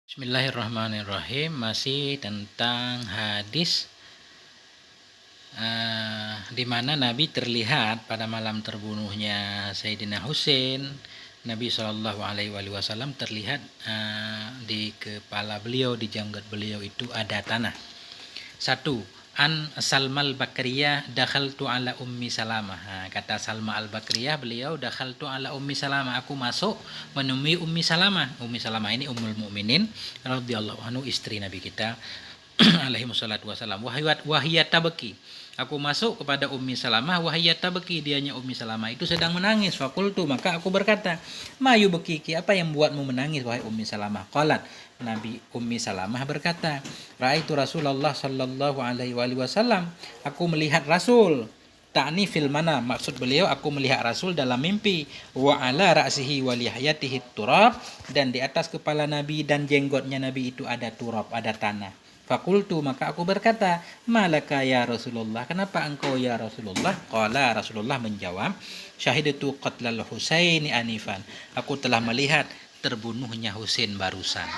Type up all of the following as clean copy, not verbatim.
Bismillahirrahmanirrahim. Masih tentang hadis di mana Nabi terlihat pada malam terbunuhnya Sayyidina Husain. Nabi Shallallahu Alaihi Wasallam terlihat di kepala beliau, di janggut beliau itu ada tanah. Satu, an Salma al-Bakriyah dakhaltu ala ummi Salamah. Kata Salma al-Bakriyah, beliau dakhaltu ala ummi Salamah, aku masuk menemui ummi Salamah. Ummi Salamah ini ummul mukminin radhiyallahu anhu, istri Nabi kita alaihi wassalatu wassalam. Wahiyat tabaki, aku masuk kepada Ummi Salamah. Wahiyat tabaki, dianya Ummi Salamah itu sedang menangis. Fakultu, maka aku berkata, mayu bekiki, apa yang buatmu menangis wahai Ummi Salamah? Qalat, Nabi Ummi Salamah berkata, Ra'aitu Rasulullah sallallahu alaihi wasallam, aku melihat Rasul. Ta'ni fil mana, maksud beliau aku melihat Rasul dalam mimpi. Wa ala ra'sihi wa lihyatihi turab, dan di atas kepala Nabi dan jenggotnya Nabi itu ada turab, ada tanah. Fakultu, maka aku berkata, malaka ya Rasulullah, kenapa engkau ya Rasulullah? Qala, Rasulullah menjawab, syahidatu qatlal Husaini anifan, aku telah melihat terbunuhnya Husain barusan.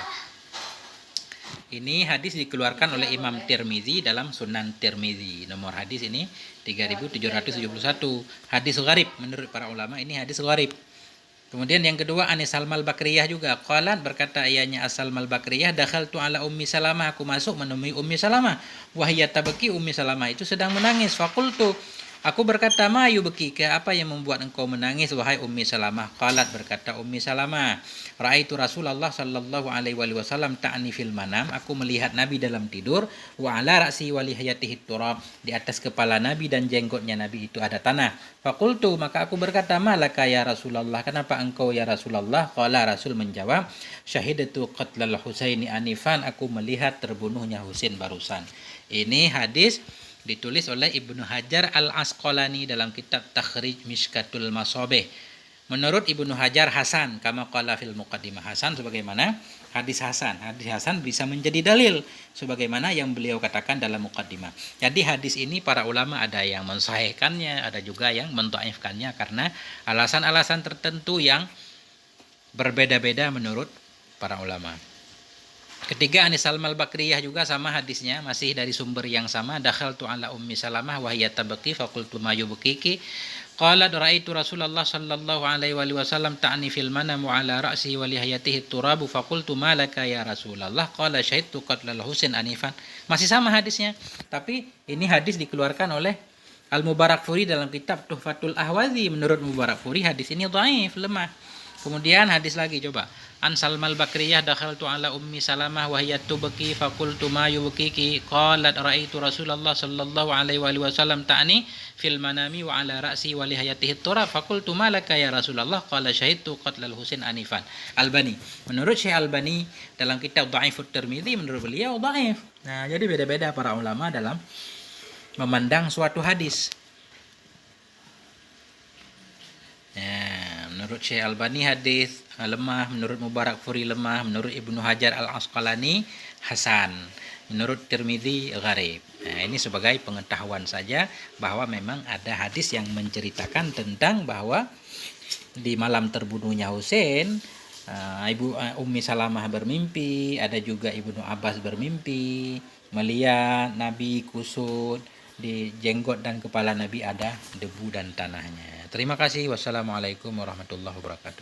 Ini hadis dikeluarkan oleh Imam Tirmizi dalam Sunan Tirmizi. Nomor hadis ini 3771. Hadis gharib, menurut para ulama ini hadis gharib. Kemudian yang kedua, Anis Salmal Bakriyah juga. Qalat, berkata ianya As-Salmal Bakriyah, dakhaltu ala Ummi Salamah, aku masuk menemui Ummi Salamah. Wahiyat tabaki, Ummi Salamah itu sedang menangis. Fakultu, aku berkata, ma yubkika, apa yang membuat engkau menangis wahai Ummi Salamah? Qalat, berkata Ummi Salamah, Ra'aitu Rasulullah sallallahu alaihi wasallam ta'ni fil manam, aku melihat Nabi dalam tidur. Wa ala ra'si wa lihiyatihi turab, di atas kepala Nabi dan jenggotnya Nabi itu ada tanah. Fakultu, maka aku berkata, malaka ya Rasulullah, kenapa engkau ya Rasulullah? Qala, Rasul menjawab, syahidatu qatlal Husaini anifan, aku melihat terbunuhnya Husain barusan. Ini hadis ditulis oleh Ibnu Hajar al-Asqalani dalam kitab Takhrij Mishkatul Masabih. Menurut Ibnu Hajar hasan, kama qala fil muqaddimah, hasan sebagaimana hadis hasan. Hadis hasan bisa menjadi dalil sebagaimana yang beliau katakan dalam muqaddimah. Jadi hadis ini para ulama ada yang mensahihkannya, ada juga yang mendhaifkannya karena alasan-alasan tertentu yang berbeda-beda menurut para ulama. Ketiga, Anis Salmal Bakriyah juga sama hadisnya, masih dari sumber yang sama. Dakhaltu ala Ummi Salamah wa hiya tabki faqultu ma yubkiki. Qalat ra'aitu Rasulullah sallallahu alaihi wasallam ta'ni fil manam wa ala ra'sihi wa lihiyatihi turabu faqultu ma laka ya Rasulullah? Qala syahidtu qatlal Husain anifan. Masih sama hadisnya, tapi ini hadis dikeluarkan oleh Al-Mubarakfuri dalam kitab Tuhfatul Ahwazi. Menurut Mubarakfuri hadis ini dhaif, lemah. Kemudian hadis lagi, coba. An Salmal Bakriyah dakhaltu ala Ummi Salamah wa hiya tubki faqultu ma yubkiki? Qalat ra'aitu Rasulullah sallallahu alaihi wasallam ta'ni fil manami wa ala ra'si wa lihiyatihi turab faqultu ma laka ya Rasulullah? Qala syahidtu qatlal Husain anifan. Albani, menurut Syekh Albani dalam kitab Dhaifut Tirmizi, menurut beliau dhaif. Nah, jadi beda-beda para ulama dalam memandang suatu hadis. Menurut Syekh Albani hadis lemah, menurut Mubarakfuri lemah, menurut Ibnu Hajar al-Asqalani hasan, menurut Tirmizi gharib. Nah, ini sebagai pengetahuan saja bahwa memang ada hadis yang menceritakan tentang bahwa di malam terbunuhnya Husain, Ibu Ummi Salamah bermimpi, ada juga Ibnu Abbas bermimpi melihat Nabi kusut, di jenggot dan kepala Nabi ada debu dan tanahnya. Terima kasih. Wassalamualaikum warahmatullahi wabarakatuh.